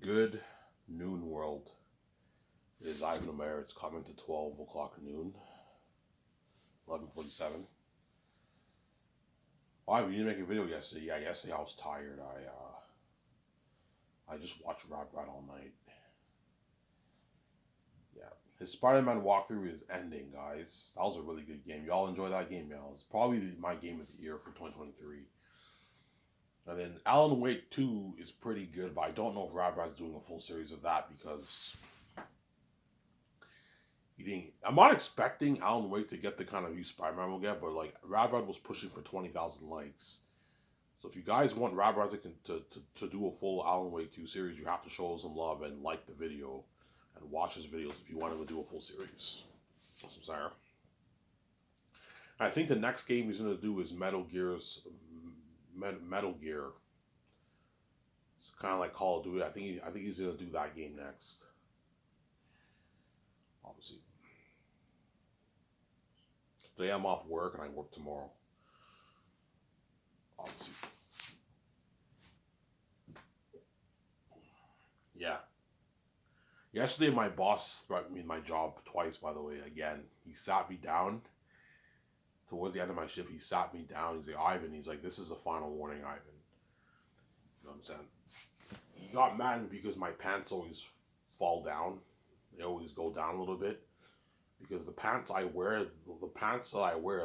Good noon world. It is Ivan Omer. It's coming to 12 o'clock noon, 11:47. Why, we didn't make a video yesterday. Yeah, yesterday I was tired. I just watched Rad Rad all night. Yeah. His Spider-Man walkthrough is ending, guys. That was a really good game. Y'all enjoy that game, y'all. It's probably my game of the year for 2023. And then Alan Wake 2 is pretty good, but I don't know if Rad Rad's doing a full series of that because I'm not expecting Alan Wake to get the kind of view Spider-Man will get, but like Rad Rad was pushing for 20,000 likes. So if you guys want Rad Rad to do a full Alan Wake 2 series, you have to show some love and like the video and watch his videos if you want him to do a full series. That's what I'm saying. I think the next game he's gonna do is Metal Gear. It's kind of like Call of Duty. I think he's gonna do that game next. Obviously. Today I'm off work and I work tomorrow. Obviously. Yeah. Yesterday my boss threatened me my job twice, by the way, again. He sat me down. Towards the end of my shift, he sat me down. He's like, Ivan, this is a final warning, Ivan. You know what I'm saying? He got mad at me because my pants always fall down. They always go down a little bit. Because the pants that I wear,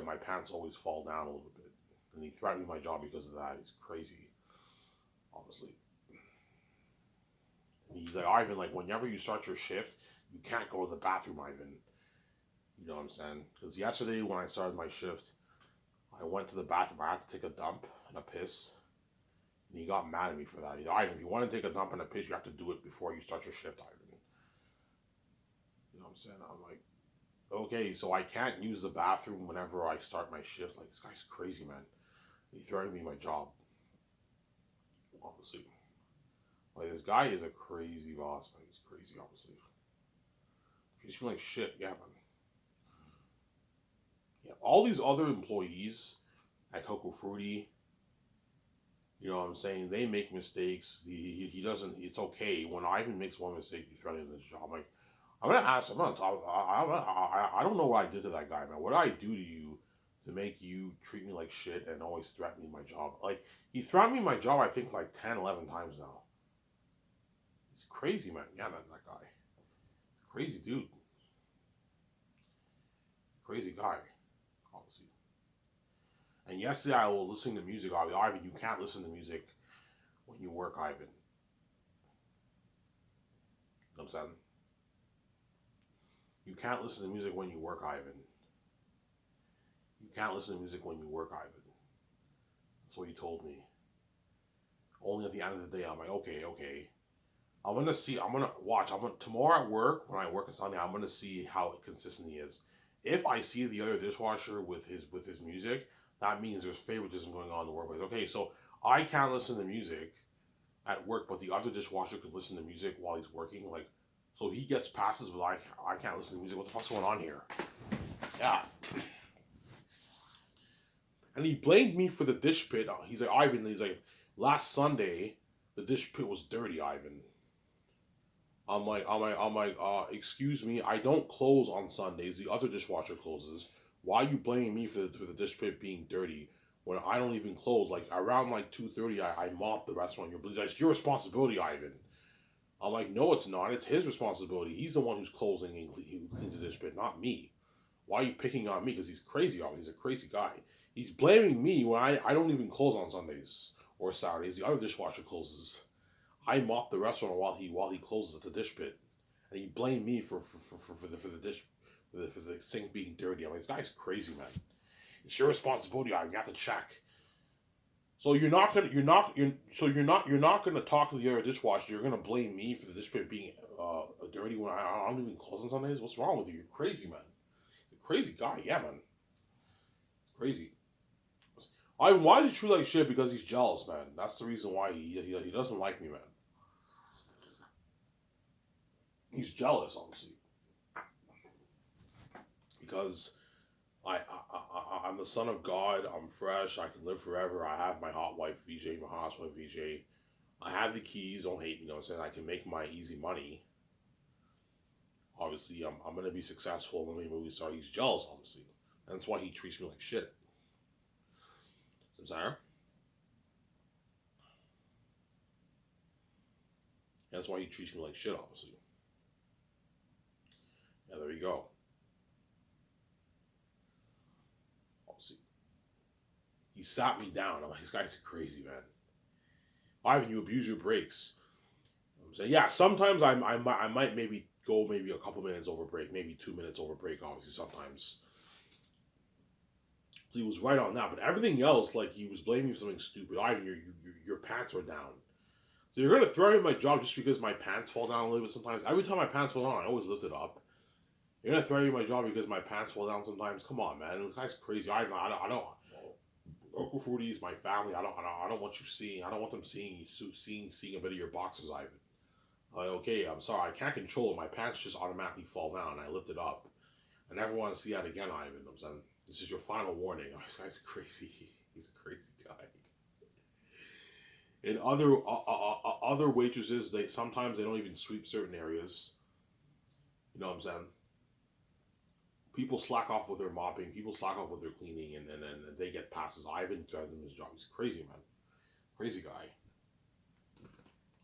my pants always fall down a little bit. And he threatened my job because of that. He's crazy, obviously. And he's like, Ivan, like, whenever you start your shift, you can't go to the bathroom, Ivan. You know what I'm saying? Because yesterday when I started my shift, I went to the bathroom. I had to take a dump and a piss. And he got mad at me for that. He's like, Ivan, if you want to take a dump and a piss, you have to do it before you start your shift, Ivan. You know what I'm saying? I'm like, okay, so I can't use the bathroom whenever I start my shift. Like, this guy's crazy, man. He threatened me my job. Obviously. Like, this guy is a crazy boss, man. He's crazy, obviously. Treats me like shit, yeah, man. Yeah, all these other employees at Coco Fruity, you know what I'm saying, they make mistakes. He doesn't, it's okay. When Ivan makes one mistake, he threatens his job. Like, I'm gonna ask. I'm gonna talk. I don't know what I did to that guy, man. What did I do to you to make you treat me like shit and always threaten me my job? Like, he threatened me my job, I think, like 10, 11 times now. He's crazy, man. Yeah, man, that guy. Crazy dude. Crazy guy, obviously. And yesterday I was listening to music. Ivan, you can't listen to music when you work, Ivan. You know what I'm saying? You can't listen to music when you work, Ivan. You can't listen to music when you work, Ivan. That's what he told me. Only at the end of the day, I'm like, okay. I'm gonna watch. Tomorrow at work, when I work on Sunday, I'm gonna see how consistent he is. If I see the other dishwasher with his music, that means there's favoritism going on in the workplace. Okay, so I can't listen to music at work, but the other dishwasher could listen to music while he's working. Like, so he gets passes, but I can't listen to music. What the fuck's going on here? Yeah. And he blamed me for the dish pit. He's like, Ivan, last Sunday, the dish pit was dirty, Ivan. I'm like, excuse me, I don't close on Sundays. The other dishwasher closes. Why are you blaming me for the dish pit being dirty when I don't even close? Like, around like 2:30, I mop the restaurant. It's your responsibility, Ivan. I'm like, no, it's not. It's his responsibility. He's the one who's closing and who cleans the dish pit, not me. Why are you picking on me? Because he's crazy, Ivan. He's a crazy guy. He's blaming me when I don't even close on Sundays or Saturdays. The other dishwasher closes. I mop the restaurant while he closes at the dish pit, and he blamed me for the sink being dirty. I'm like, this guy's crazy, man. It's your responsibility. You have to check. So you're not gonna talk to the other dishwasher. You're gonna blame me for the dish pit being dirty when I don't even close on Sundays. What's wrong with you? You're crazy, man. You're a crazy guy, yeah, man. It's crazy. Why does he treat like shit? Because he's jealous, man. That's the reason why he doesn't like me, man. He's jealous, honestly, because I'm the son of God. I'm fresh. I can live forever. I have my hot wife VJ, my housewife VJ. I have the keys. Don't hate me. You know what I'm saying? I can make my easy money. Obviously, I'm gonna be successful when we movie star. He's jealous, obviously. That's why he treats me like shit. Samsara. That's why he treats me like shit, obviously. Yeah, there you go. Obviously, he sat me down. I'm like, this guy's crazy, man. Ivan, you abuse your breaks. I'm saying, yeah, sometimes I might maybe go maybe a couple minutes over break, maybe 2 minutes over break, obviously, sometimes. So he was right on that, but everything else, like he was blaming for something stupid. Ivan, your pants are down. So you're gonna throw me my job just because my pants fall down a little bit sometimes? Every time my pants fall down, I always lift it up. You're gonna throw me my job because my pants fall down sometimes? Come on, man. This guy's crazy. I don't. Uncle Fruity is my family. I don't want you seeing. I don't want them seeing you seeing a bit of your boxers, Ivan. Like, okay, I'm sorry. I can't control it. My pants just automatically fall down. I lift it up. I never want to see that again, Ivan. I'm saying this is your final warning. Oh, this guy's crazy. He's a crazy guy. And other waitresses, they sometimes they don't even sweep certain areas. You know what I'm saying? People slack off with their mopping. People slack off with their cleaning, and then they get passes. Ivan does his job. He's crazy, man. Crazy guy.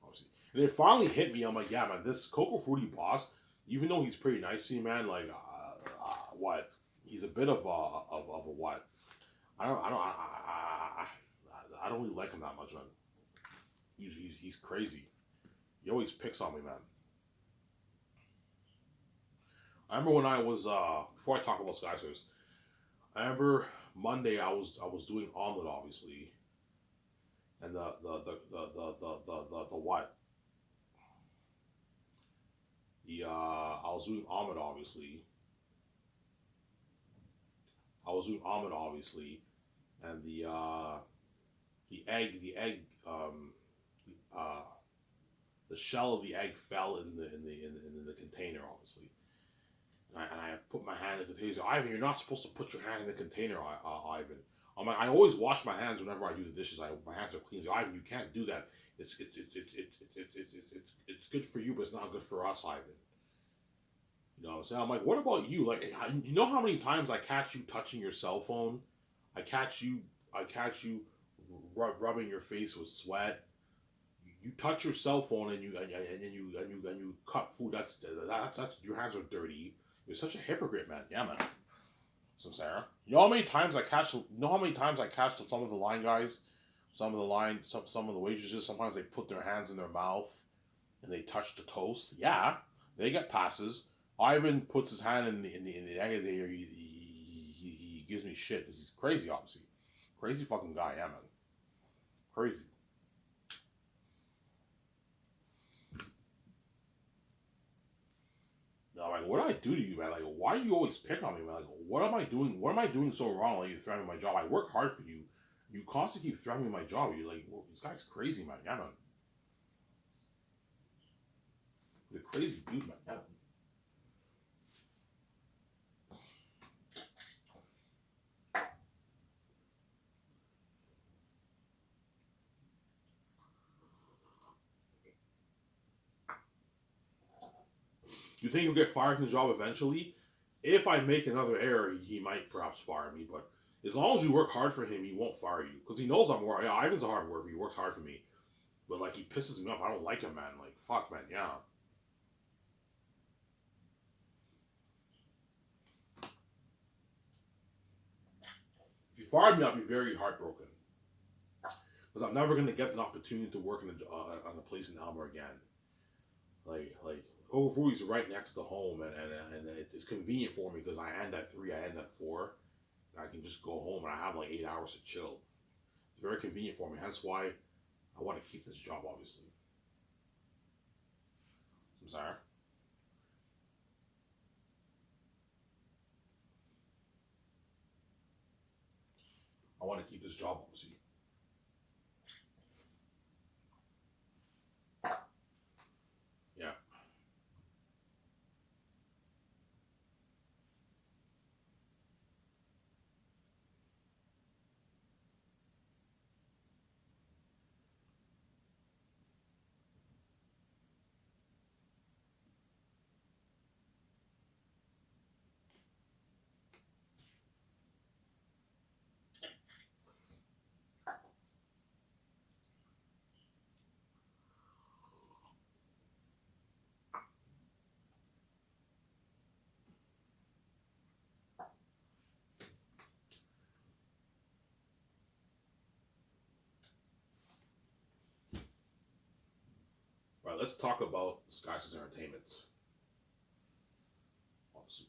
Obviously. And it finally hit me. I'm like, yeah, man, this Coco Fruity boss, even though he's pretty nice to me, man, like, what? He's a bit of a what? I don't really like him that much, man. He's crazy. He always picks on me, man. I remember when I was before I talk about Skysers, I remember Monday I was doing omelet obviously, and the what the I was doing omelet obviously. I was doing omelet obviously, and the egg uh the shell of the egg fell in the container obviously. And I put my hand in the container. Ivan, you're not supposed to put your hand in the container, Ivan. I'm like, I always wash my hands whenever I do the dishes. My hands are clean. So, Ivan, you can't do that. It's good for you, but it's not good for us, Ivan. You know what I'm saying? I'm like, what about you? Like, you know how many times I catch you touching your cell phone? I catch you rubbing your face with sweat. You touch your cell phone and you cut food. That's your hands are dirty. You're such a hypocrite, man. Yeah, man. Some Sarah. You know how many times I catch? You know how many times I catch some of the line guys, some of the waitresses. Sometimes they put their hands in their mouth and they touch the toast. Yeah, they get passes. Ivan puts his hand in the egg there. He gives me shit because he's crazy, obviously. Crazy fucking guy, yeah, man. Crazy. No, like, what do I do to you, man? Like, why do you always pick on me, man? Like, what am I doing? What am I doing so wrong? Like, you threatening my job. I work hard for you. You constantly keep threatening my job. You're like, well, this guy's crazy, man. Yeah, man. He's a crazy dude, man. Yeah. You think he'll get fired from the job eventually? If I make another error, he might perhaps fire me. But as long as you work hard for him, he won't fire you because he knows I'm working. Yeah, Ivan's a hard worker. He works hard for me. But like, he pisses me off. I don't like him, man. Like, fuck, man. Yeah. If you fired me, I'd be very heartbroken because I'm never gonna get an opportunity to work on a place in Elmer again. Like Overview is right next to home, and it's convenient for me because I end at 3, I end at 4. And I can just go home and I have like 8 hours to chill. It's very convenient for me. Hence why I want to keep this job. Obviously, I'm sorry. I want to keep this job. Obviously, yeah. let's talk about Skysys Entertainment. Obviously,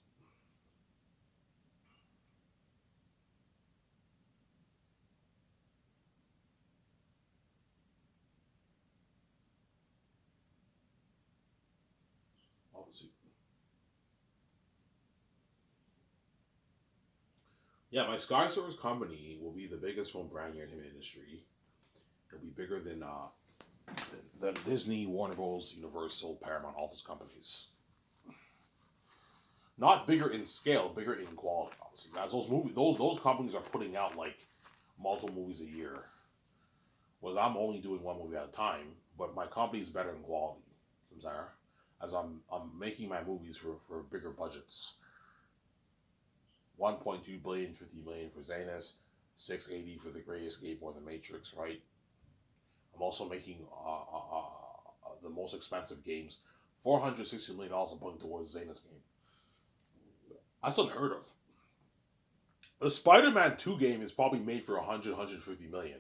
obviously. Yeah, my Skysers company will be the biggest film brand in the entertainment industry. It'll be bigger than Disney, Warner Bros., Universal, Paramount, all those companies. Not bigger in scale, bigger in quality. Obviously, as those companies are putting out like multiple movies a year. Whereas I'm only doing one movie at a time, but my company is better in quality. From there, as I'm making my movies for bigger budgets. 1.2 billion, 50 million for Zanus, 680 for The Great Escape or The Matrix. Right. I'm also making the most expensive games. $460 million I'm putting towards Zanus game. That's unheard of. The Spider-Man 2 game is probably made for 150 million.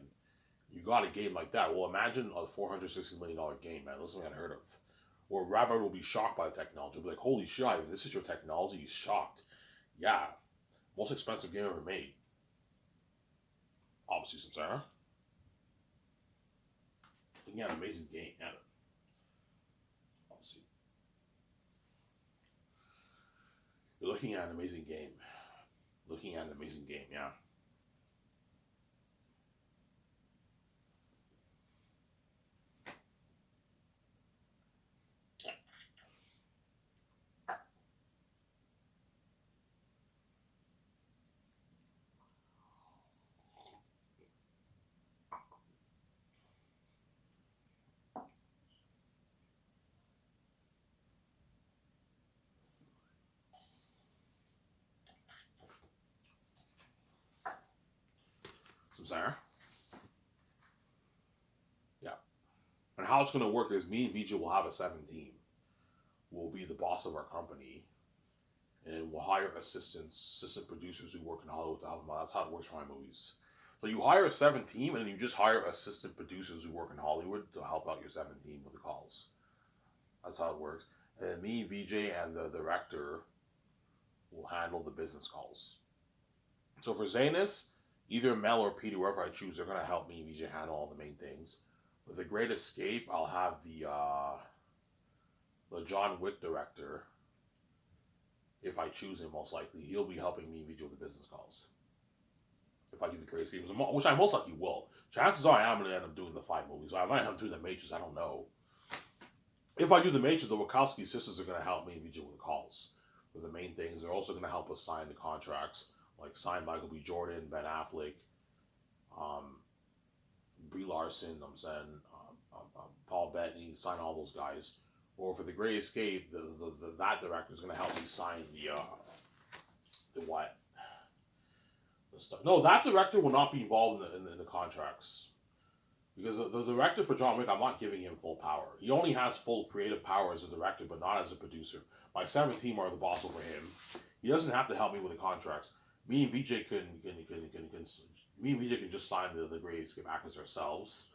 You got a game like that. Well, imagine a $460 million game, man. That's something unheard of. Where Rabbit will be shocked by the technology. He'll be like, holy shit, Ivan, this is your technology? He's shocked. Yeah. Most expensive game ever made. Obviously, some Sarah. Looking at an amazing game. Yeah. Obviously. You're looking at an amazing game. Looking at an amazing game, yeah. Some Sarah. Yeah. And how it's going to work is me and VJ will have a 7 team. We'll be the boss of our company. And we'll hire assistant producers who work in Hollywood to help them out. That's how it works for my movies. So you hire a 7 team, and then you just hire assistant producers who work in Hollywood to help out your 7 team with the calls. That's how it works. And then me, VJ, and the director will handle the business calls. So for Zanus, either Mel or Peter, whoever I choose, they're gonna help me and VJ handle all the main things. With the Great Escape, I'll have the John Wick director. If I choose him, most likely he'll be helping me and VJ with the business calls. If I do the Great Escape, which I most likely will. Chances are I am gonna end up doing the 5 movies. I might end up doing the Matrix. I don't know. If I do the Matrix, the Wachowski sisters are gonna help me and VJ with the calls. With the main things, they're also gonna help us sign the contracts, like sign Michael B. Jordan, Ben Affleck, um, Brie Larson. I'm saying Paul Bettany, sign all those guys. Or for the Great Escape, that director is gonna help me sign the what? The stuff. No, that director will not be involved in the contracts. Because the director for John Wick, I'm not giving him full power. He only has full creative power as a director, but not as a producer. My 7 team are the boss over him. He doesn't have to help me with the contracts. Me and VJ me and VJ can just sign the Great Escape actors ourselves.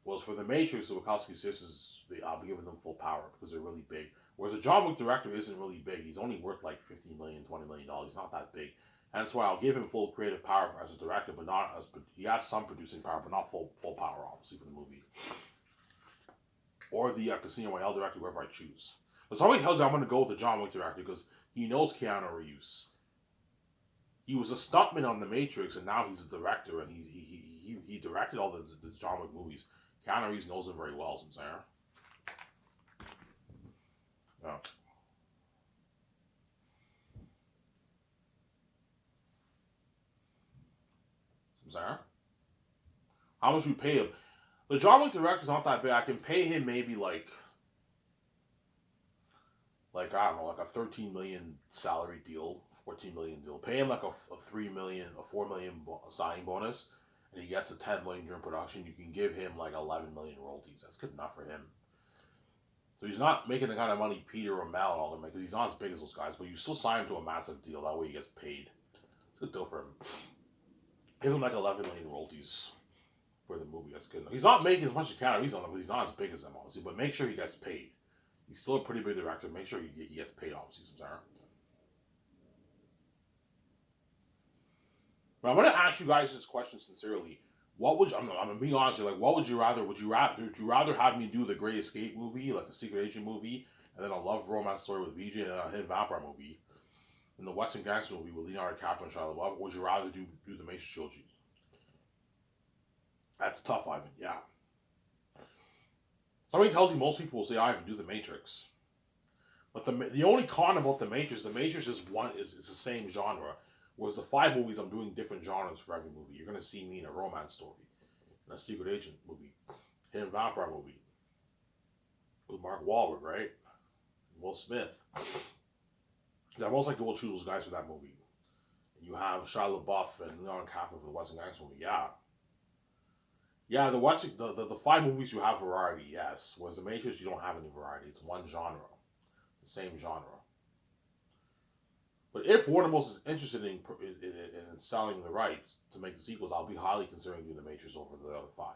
Whereas for the Matrix, the Wachowski sisters, I'll be giving them full power because they're really big. Whereas the John Wick director isn't really big. He's only worth like $15 million, $20 million. He's not that big. And that's why I'll give him full creative power as a director, but not as he has some producing power, but not full power, obviously, for the movie. Or the Casino Royale director, whoever I choose. But somebody tells you I'm going to go with the John Wick director because he knows Keanu Reeves. He was a stuntman on The Matrix, and now he's a director, and he directed all the John Wick movies. Keanu Reeves knows him very well, since there. Yeah. Sarah? How much we pay him? The John Wick director's not that big. I can pay him maybe I don't know, like a 13 million salary deal, 14 million deal. Pay him like a 3 million, a 4 million signing bonus, and he gets a 10 million during production. You can give him like 11 million royalties. That's good enough for him. So he's not making the kind of money Peter or Mal and all them make because he's not as big as those guys. But you still sign him to a massive deal. That way he gets paid. It's a good deal for him. Give him like 11 million royalties. for the movie. That's good. He's not making as much as Keanu Reeves on it, but he's not as big as him, obviously. But make sure he gets paid. He's still a pretty big director. Make sure he gets paid, obviously, Sarah. But I'm gonna ask you guys this question sincerely. What would you, I'm being honest here, like what would you rather? Would you rather have me do the Great Escape movie, like a secret agent movie, and then a love romance story with VJ and a hidden vampire movie, and the Western Gangster movie with Leonardo DiCaprio and Shia LaBeouf? Or would you rather do the Matrix trilogy? That's tough, Ivan. Yeah. Somebody tells me most people will say Ivan do the Matrix, but the only con about the Matrix is the same genre. Whereas the 5 movies, I'm doing different genres for every movie. You're gonna see me in a romance story, in a secret agent movie, hidden vampire movie with Mark Wahlberg, right? Will Smith. I most likely will choose those guys for that movie. You have Shia LaBeouf and Leonardo DiCaprio for the Western Gangster movie. Yeah, yeah. The 5 movies you have variety, yes. Whereas the Matrix, you don't have any variety. It's one genre, the same genre. But if Warner Bros. Is interested in selling the rights to make the sequels, I'll be highly considering doing the Matrix over the other 5.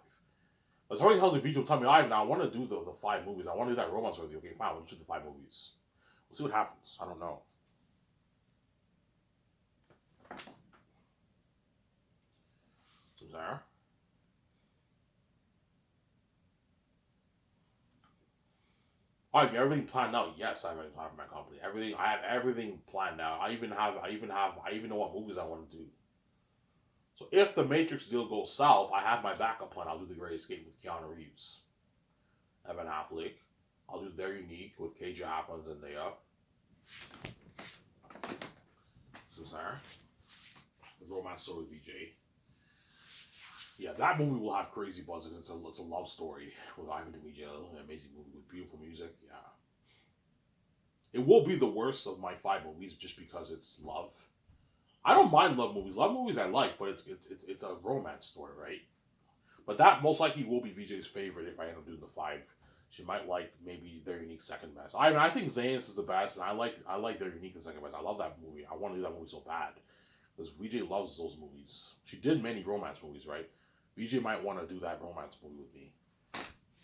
But somebody tells me, Vijay will tell me, Ivan, I want to do the 5 movies. I want to do that romance with you. Okay, fine. We'll do the 5 movies. We'll see what happens. I don't know. There. I have everything planned out. Yes, I have everything planned for my company. Everything. I have everything planned out. I even know what movies I want to do. So if the Matrix deal goes south, I have my backup plan. I'll do The Great Escape with Keanu Reeves, Evan Affleck. I'll do They're Unique with KJ Appleton and Zendaya. Sarah. The romance story with VJ. Yeah, that movie will have crazy buzz. It's a love story with Ivan DiMaggio, an amazing movie with beautiful music. Yeah, it will be the worst of my 5 movies just because it's love. I don't mind love movies. Love movies I like, but it's a romance story, right? But that most likely will be VJ's favorite if I end up doing the 5. She might like maybe Their Unique second best. I think Zayn's is the best, and I like Their Unique the second best. I love that movie. I want to do that movie so bad because VJ loves those movies. She did many romance movies, right? VJ might want to do that romance movie with me.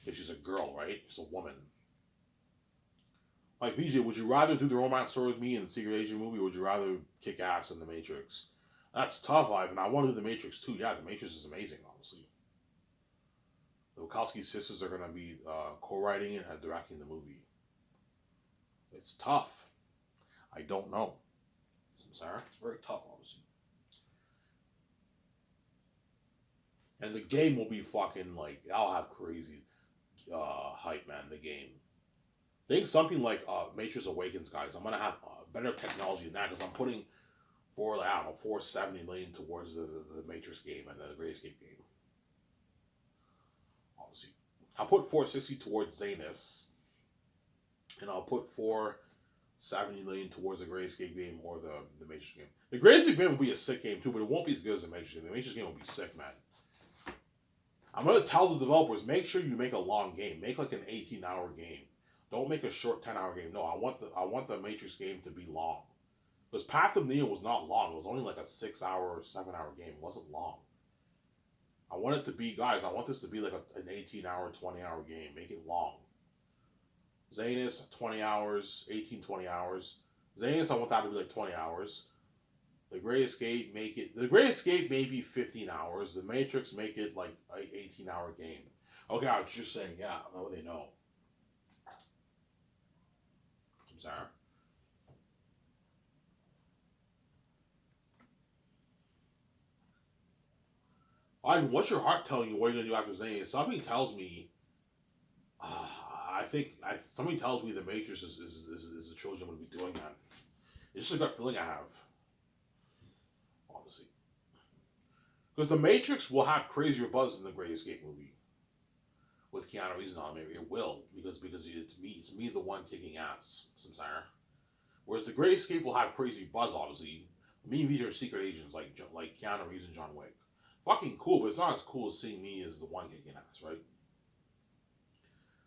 If she's a girl, right? She's a woman. Like, VJ, would you rather do the romance story with me in the Secret Agent movie, or would you rather kick ass in The Matrix? That's tough, Ivan. I want to do The Matrix too. Yeah, The Matrix is amazing, honestly. The Wachowski sisters are going to be co-writing and directing the movie. It's tough. I don't know. Sarah, it's very tough, obviously. And the game will be fucking like, I'll have crazy hype, man. The game. I think something like Matrix Awakens, guys. I'm gonna have better technology than that because I'm putting 470 million towards the Matrix game and the Great Escape game. Obviously, I'll put 460 towards Zanus, and I'll put 470 million towards the Great Escape game or the Matrix game. The Great Escape game will be a sick game too, but it won't be as good as the Matrix game. The Matrix game will be sick, man. I'm gonna tell the developers, make sure you make a long game. Make like an 18-hour game. Don't make a short 10-hour game. No, I want the Matrix game to be long. Because Path of Neo was not long. It was only like a 6-hour, 7-hour game. It wasn't long. I want it to be, guys, I want this to be like an 18-hour, 20-hour game. Make it long. Zanus, 20 hours, 18, 20 hours. Zanus, I want that to be like 20 hours. The Great Escape, the Great Escape maybe 15 hours. The Matrix, make it like an 18-hour game. Okay, I was just saying, yeah, now they know. I'm sorry. Ivan, what's your heart telling you what you're going to do after Zanus? Something tells me, something tells me the Matrix is the trilogy I'm going to be doing, man. It's just a gut feeling I have. Obviously. Because the Matrix will have crazier buzz than the Great Escape movie. With Keanu Reeves on it. It will. Because it's me the one kicking ass. Samsara. Whereas the Great Escape will have crazy buzz, obviously. Me and these are secret agents like Keanu Reeves and John Wick. Fucking cool, but it's not as cool as seeing me as the one kicking ass, right?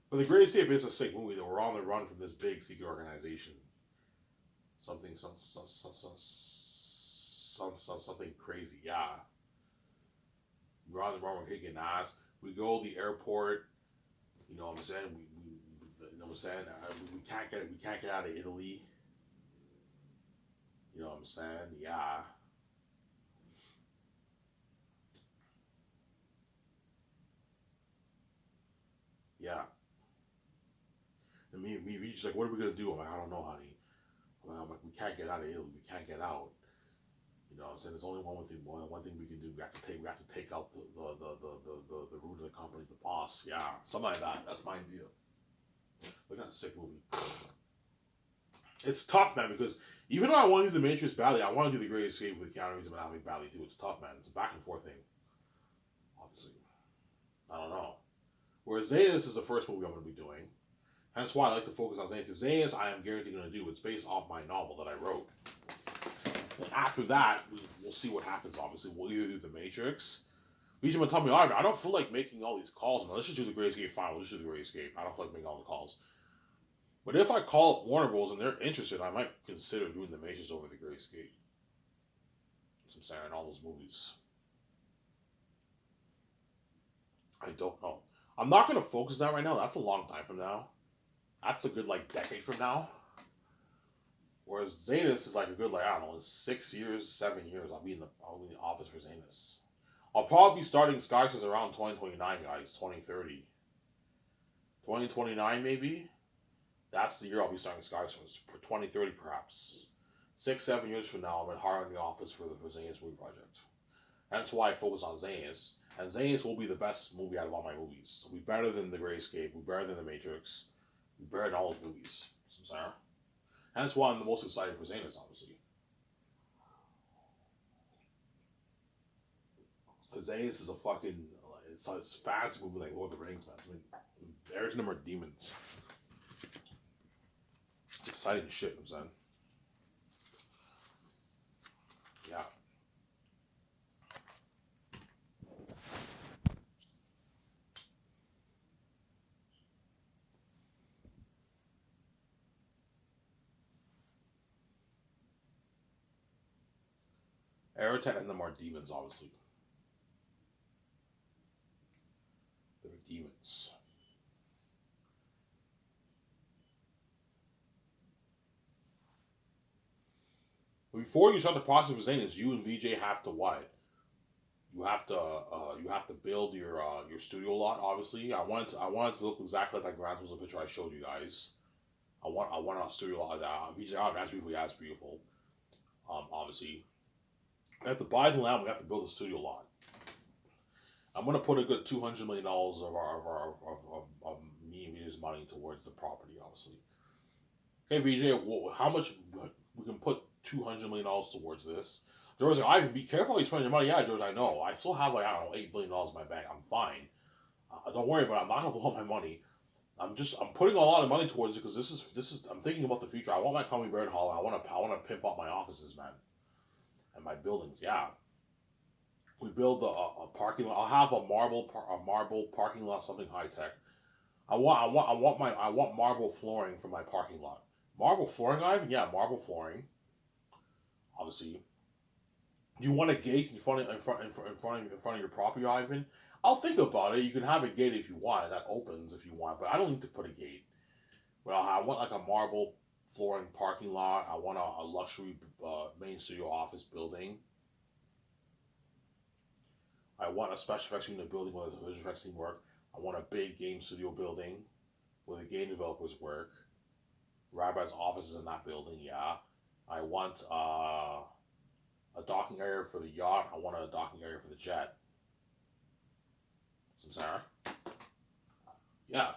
But the Great Escape is a sick movie that we're on the run from this big secret organization. Something crazy, yeah. We're on the run, we're kicking ass. We go to the airport, you know what I'm saying? You know what I'm saying? We can't get out of Italy. You know what I'm saying? Yeah, yeah. And me, just like, what are we gonna do? I'm like, I don't know, honey. I'm like, we can't get out of Italy. We can't get out. You know what I'm saying? There's only one thing we can do. We have to take out the root of the company, the boss. Yeah, something like that. That's my idea. Look at a sick movie. It's tough, man, because even though I want to do the Matrix badly, I want to do the Great Escape with Keanu Reeves and Malcolm badly too. It's tough, man. It's a back and forth thing. Obviously, I don't know. Whereas Zeus is the first movie I'm going to be doing. Hence why I like to focus on Zeus, because Zeus I am guaranteed going to do. It's based off my novel that I wrote. And after that, we'll see what happens. Obviously, we'll either do the Matrix. He's gonna tell me, I don't feel like making all these calls. Man. Let's just do the Great Escape final. Let's just do the Great Escape. I don't feel like making all the calls. But if I call up Warner Bros. And they're interested, I might consider doing the Matrix over the Great Escape. So I'm saying all those movies. I don't know. I'm not gonna focus on that right now. That's a long time from now. That's a good like decade from now. Whereas Zanus is like a good like I don't know, in 6 years, 7 years, I'll be in the office for Zanus. I'll probably be starting Skyscrapers around 2029, guys. 2030. 2029 maybe. That's the year I'll be starting Skyscrapers for 2030 perhaps. 6, 7 years from now, I'm hard in the office for Zanus movie project. That's why I focus on Zanus. And Zanus will be the best movie out of all my movies. It'll be better than The Great Escape. It'll be better than The Matrix. It'll be better than all those movies. So, sorry. And that's why I'm the most excited for Zanus, obviously. Because Zanus is a fucking. It's a fast movie like Lord of the Rings, man. I mean, Eric and them are demons. It's exciting shit, I'm saying. Yeah. Eric and them are demons, obviously. They're demons. But before you start the process of Zanus, you and VJ have to what? You have to build your studio lot. Obviously, I wanted to look exactly like that Grand Theft picture I showed you guys. I want a studio lot that VJ. Oh, that's beautiful. Yeah, it's beautiful. Obviously, we have to buy the land. We have to build a studio lot. I'm gonna put a good $200 million of me and VJ's money towards the property. Obviously, hey VJ, how much we can put $200 million towards this? George's like, Ivan, be careful how you spend your money. Yeah, George, I know. I still have like I don't know $8 billion in my bank. I'm fine. Don't worry about it. I'm not gonna blow my money. I'm putting a lot of money towards it because this is I'm thinking about the future. I want my company Baron Hall. I want to pimp up my offices, man, and my buildings. Yeah, we build a parking lot. I'll have a marble parking lot, something high tech. I want marble flooring for my parking lot. Marble flooring, Ivan? Yeah, marble flooring. Obviously, you want a gate in front of your property, Ivan? I'll think about it. You can have a gate if you want that opens if you want, but I don't need to put a gate. But I want like a marble flooring parking lot. I want a luxury main studio office building. I want a special effects unit building where the visual effects team work. I want a big game studio building where the game developers work. Rabbi's office is in that building. Yeah, I want a docking area for the yacht. I want a docking area for the jet. Samsara. Yeah,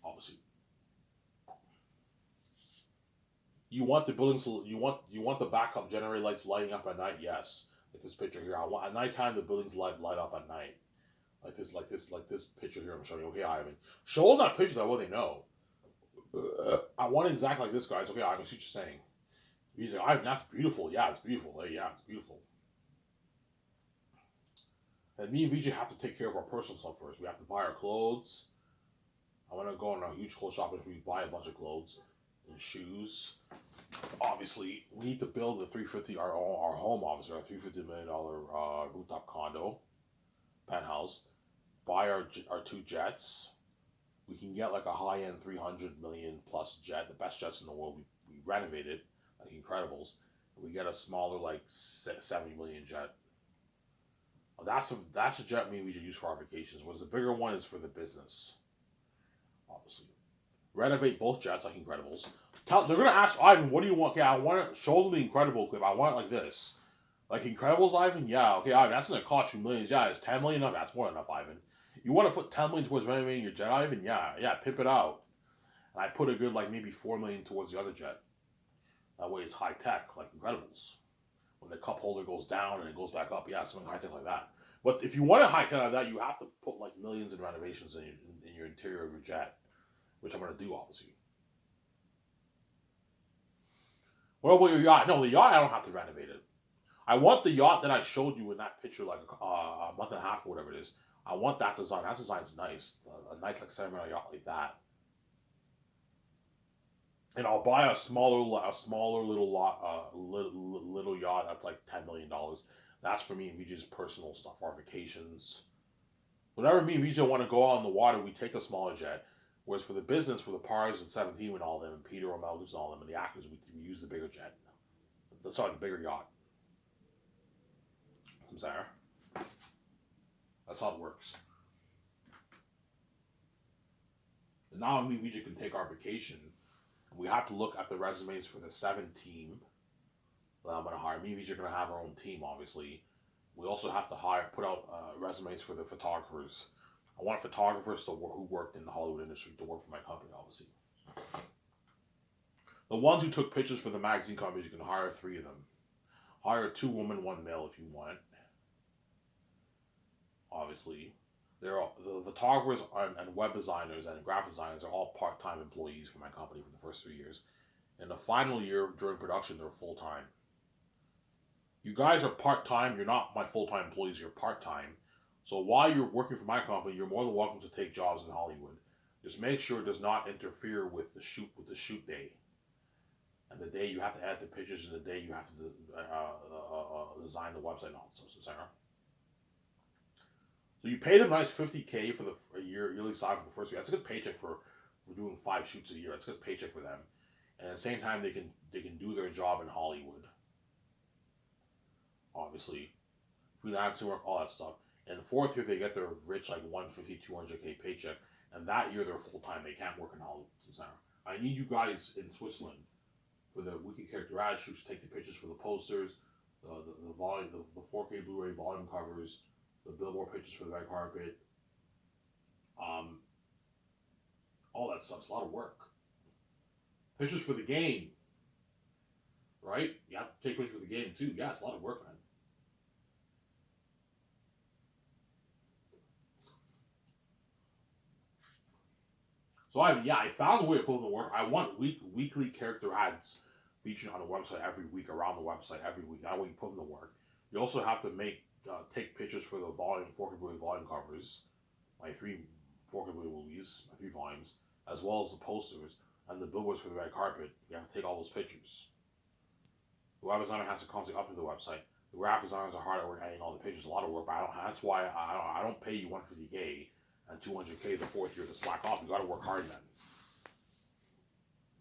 obviously. You want the buildings. You want the backup generator lights lighting up at night. Yes, like this picture here. I want at nighttime the buildings light up at night. Like this picture here. I'm showing you. Okay, Ivan. Show them that picture that way they know. I want it exactly like this, guys. Okay, Ivan. See what you're saying. He's like, Ivan, that's beautiful. Yeah, it's beautiful. Hey, yeah, it's beautiful. And me and VJ have to take care of our personal stuff first. We have to buy our clothes. I want to go on a huge clothes shopping. We buy a bunch of clothes and shoes. Obviously, we need to build the 350 our home, obviously our $350 million rooftop condo penthouse. Buy our two jets. We can get like a high end 300 million plus jet, the best jets in the world. We renovated like Incredibles. We get a smaller like 70 million jet. That's a jet we should use for our vacations. Whereas the bigger one is for the business, obviously. Renovate both jets like Incredibles. They're gonna ask Ivan, "What do you want?" Okay, I want it. Show them the Incredible clip. I want it like this, like Incredibles, Ivan. Yeah, okay, Ivan. That's gonna cost you millions. Yeah, it's 10 million enough. That's more than enough, Ivan. You want to put 10 million towards renovating your jet, Ivan? Yeah, yeah. Pimp it out. And I put a good like maybe 4 million towards the other jet. That way it's high tech, like Incredibles. When the cup holder goes down and it goes back up, yeah, something high tech like that. But if you want a high tech like that, you have to put like millions in renovations in your interior of your jet, which I'm gonna do obviously. What about your yacht? No, the yacht I don't have to renovate it. I want the yacht that I showed you in that picture like a month and a half or whatever it is. I want that design. That design's nice. A nice like semi yacht like that. And I'll buy a smaller little lot, little yacht that's like $10 million. That's for me and VJ's personal stuff, our vacations. Whenever me and VJ want to go out on the water, we take a smaller jet. Whereas for the business, for the Pars and 17 and all them, and Peter O'Malley's and all them, and the actors, we use the bigger jet. Sorry, the bigger yacht. I'm sorry. That's how it works. And now me and VJ can take our vacation. We have to look at the resumes for the 7 team that I'm going to hire. Me and VJ are going to have our own team, obviously. We also have to put out resumes for the photographers. I want photographers who worked in the Hollywood industry to work for my company, obviously. The ones who took pictures for the magazine companies, you can hire 3 of them. Hire 2 women, 1 male if you want. Obviously, the photographers and web designers and graphic designers are all part-time employees for my company for the first 3 years. In the final year during production, they're full-time. You guys are part-time. You're not my full-time employees. You're part-time. So while you're working for my company, you're more than welcome to take jobs in Hollywood. Just make sure it does not interfere with the shoot day. And the day you have to add the pictures, and the day you have to design the website and all that stuff, etc. So you pay them nice $50K for the yearly salary for the first year. That's a good paycheck for doing 5 shoots a year. That's a good paycheck for them. And at the same time, they can do their job in Hollywood. Obviously, freelancing work, all that stuff. And the 4th year, they get their rich like 150, 200K paycheck. And that year, they're full time. They can't work in Hollywood. I need you guys in Switzerland for the weekly character ad shoots. Take the pictures for the posters, the volume, the 4K Blu-ray volume covers, the billboard pictures for the red carpet, all that stuff's a lot of work. Pictures for the game, right? You have to take pictures for the game too. Yeah, it's a lot of work, man. So I found a way to put the work. I want weekly character ads featured on the website every week, around the website every week. That way you put in the work. You also have to take pictures for the volume 4K Blu-ray volume covers, my 3 4K Blu-ray movies, my 3 volumes, as well as the posters and the billboards for the red carpet. You have to take all those pictures. The web designer has to constantly update the website. The graphic designers are hard at work adding all the pictures. A lot of work, but I don't. That's why I don't pay you 150K and 200K the 4th year to slack off. You got to work hard then.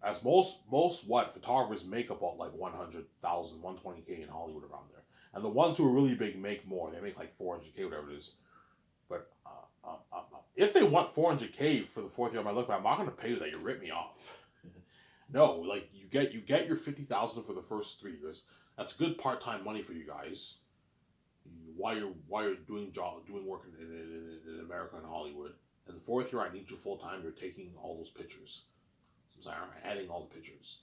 As most photographers make about like 100,000, 120K in Hollywood around there, and the ones who are really big make more. They make like 400K, whatever it is. But if they want 400K for the 4th year of my look, I'm not going to pay you that. You rip me off. No, like you get your 50,000 for the first 3 years. That's good part-time money for you guys. While you're doing work in America and Hollywood. And the 4th year, I need you full time. You're taking all those pictures. So I'm adding all the pictures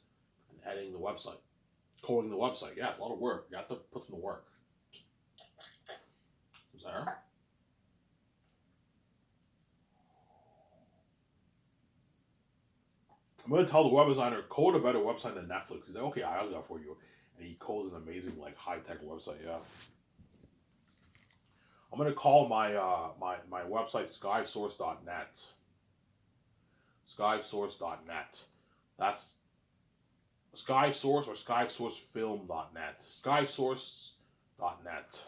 and adding the website, coding the website. Yeah, it's a lot of work. You have to put them to work. Sorry. I'm going to tell the web designer, code a better website than Netflix. He's like, okay, I'll do that for you. And he codes an amazing, like, high-tech website, yeah. I'm going to call my website skysource.net. Skysource.net. That's SkySource or SkySourceFilm.net. SkySource.net.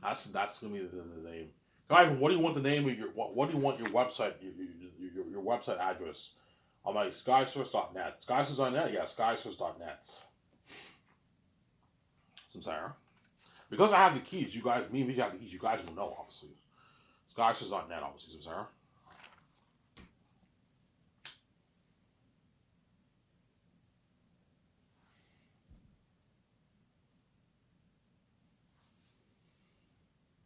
That's gonna be the name. Ivan, what do you want the name of your what do you want your website your website address? I'm like SkySource.net. SkySource.net, yeah, SkySource.net. Some Sarah. Because I have the keys, you guys, me and Vijay have the keys, you guys will know, obviously. SkySource.net, obviously, some Sarah.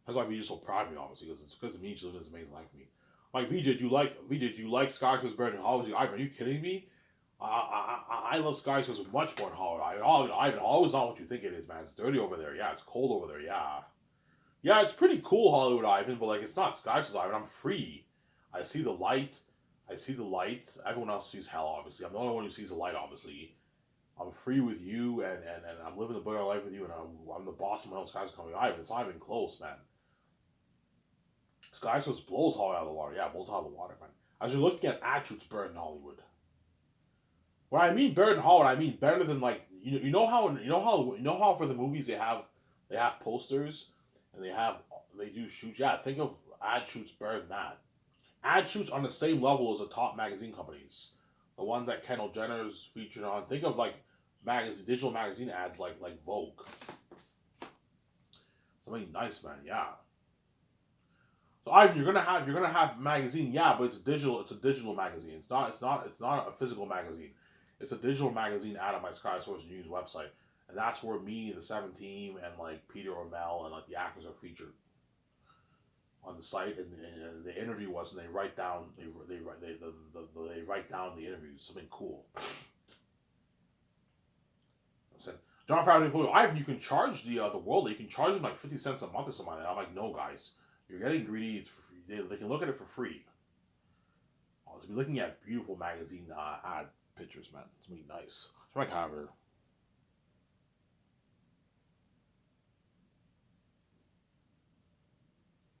That's why Vijay's so proud of me, obviously, because it's because of me, she lives in amazing life for me. Like, Vijay, do you like SkySource better than Hollywood? Ivan, are you kidding me? I love SkySource much more than Hollywood. Ivan, Hollywood's not what you think it is, man. It's dirty over there. Yeah, it's cold over there. Yeah. Yeah, it's pretty cool, Hollywood Ivan, but like it's not SkySource Ivan. I'm free. I see the light. I see the light. Everyone else sees hell, obviously. I'm the only one who sees the light, obviously. I'm free with you, and I'm living the better life with you, and I'm the boss of my own SkySource coming. Ivan, it's not even close, man. SkySource blows Hollywood out of the water. Yeah, blows out of the water, man. As you're looking at attributes better than Hollywood. When I mean better than Hollywood, I mean better than like you know how for the movies they have posters and they do shoots. Yeah, think of ad shoots better than that. Ad shoots on the same level as the top magazine companies, the ones that Kendall Jenner's featured on. Think of like digital magazine ads like Vogue. Something nice, man. Yeah. So Ivan, you're gonna have magazine, yeah, but it's a digital magazine. It's not a physical magazine. It's a digital magazine out of my Sky Source News website, and that's where me, the 7 team, and like Peter O'Mell and like the actors are featured on the site, and the interview was, and they write down they write down the interviews, something cool. I'm saying, John Favreau, Ivan, you can charge the world, you can charge them like 50 cents a month or something like that. I'm like, no, guys, you're getting greedy. It's for free. They can look at it for free. I'll be looking at beautiful magazine ad pictures, man. It's gonna be nice. It's like however.